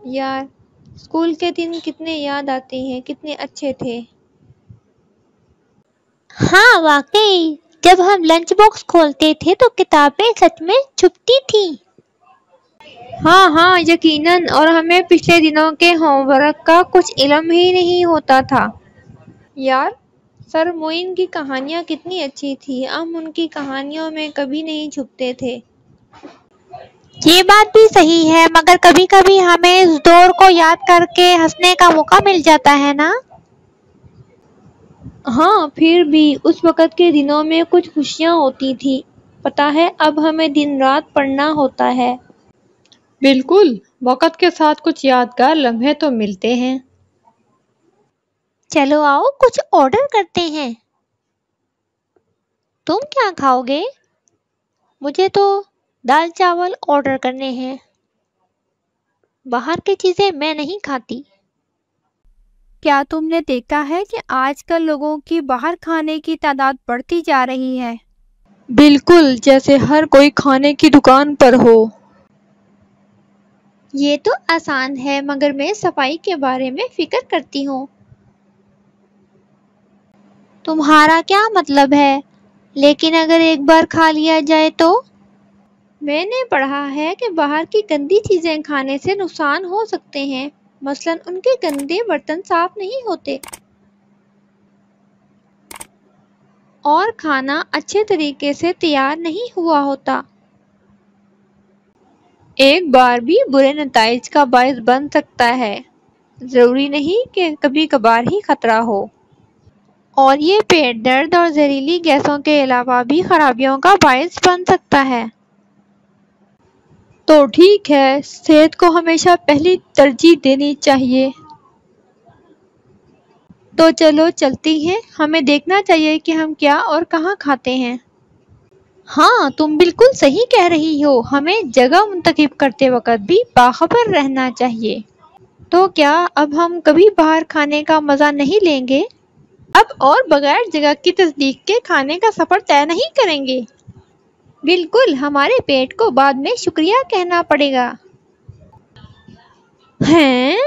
یار اسکول کے دن کتنے یاد آتے ہیں، کتنے اچھے تھے۔ ہاں واقعی، جب ہم لنچ باکس کھولتے تھے تو کتابیں سچ میں چھپتی تھیں۔ ہاں یقیناً، اور ہمیں پچھلے دنوں کے ہوم ورک کا کچھ علم ہی نہیں ہوتا تھا۔ یار سر معین کی کہانیاں کتنی اچھی تھی، ہم ان کی کہانیوں میں کبھی نہیں چھپتے تھے۔ یہ بات بھی صحیح ہے، مگر کبھی کبھی ہمیں اس دور کو یاد کر کے ہنسنے کا موقع مل جاتا ہے نا۔ ہاں پھر بھی اس وقت کے دنوں میں کچھ خوشیاں ہوتی تھی، پتہ ہے اب ہمیں دن رات پڑھنا ہوتا ہے۔ بالکل، وقت کے ساتھ کچھ یادگار لمحے تو ملتے ہیں۔ چلو آؤ کچھ آرڈر کرتے ہیں۔ تم کیا کھاؤ گے؟ مجھے تو دال چاول آرڈر کرنے ہیں، باہر کی چیزیں میں نہیں کھاتی۔ کیا تم نے دیکھا ہے کہ آج کل لوگوں کی باہر کھانے کی تعداد بڑھتی جا رہی ہے؟ بالکل، جیسے ہر کوئی کھانے کی دکان پر ہو۔ یہ تو آسان ہے، مگر میں صفائی کے بارے میں فکر کرتی ہوں۔ تمہارا کیا مطلب ہے؟ لیکن اگر ایک بار کھا لیا جائے تو؟ میں نے پڑھا ہے کہ باہر کی گندی چیزیں کھانے سے نقصان ہو سکتے ہیں، مثلاً ان کے گندے برتن صاف نہیں ہوتے اور کھانا اچھے طریقے سے تیار نہیں ہوا ہوتا۔ ایک بار بھی برے نتائج کا باعث بن سکتا ہے، ضروری نہیں کہ کبھی کبھار ہی خطرہ ہو۔ اور یہ پیٹ درد اور زہریلی گیسوں کے علاوہ بھی خرابیوں کا باعث بن سکتا ہے۔ تو ٹھیک ہے، صحت کو ہمیشہ پہلی ترجیح دینی چاہیے۔ تو چلو چلتی ہیں، ہمیں دیکھنا چاہیے کہ ہم کیا اور کہاں کھاتے ہیں۔ ہاں تم بالکل صحیح کہہ رہی ہو، ہمیں جگہ منتخب کرتے وقت بھی باخبر رہنا چاہیے۔ تو کیا اب ہم کبھی باہر کھانے کا مزہ نہیں لیں گے؟ اب اور بغیر جگہ کی تصدیق کے کھانے کا سفر طے نہیں کریں گے؟ بالکل، ہمارے پیٹ کو بعد میں شکریہ کہنا پڑے گا۔ ہیں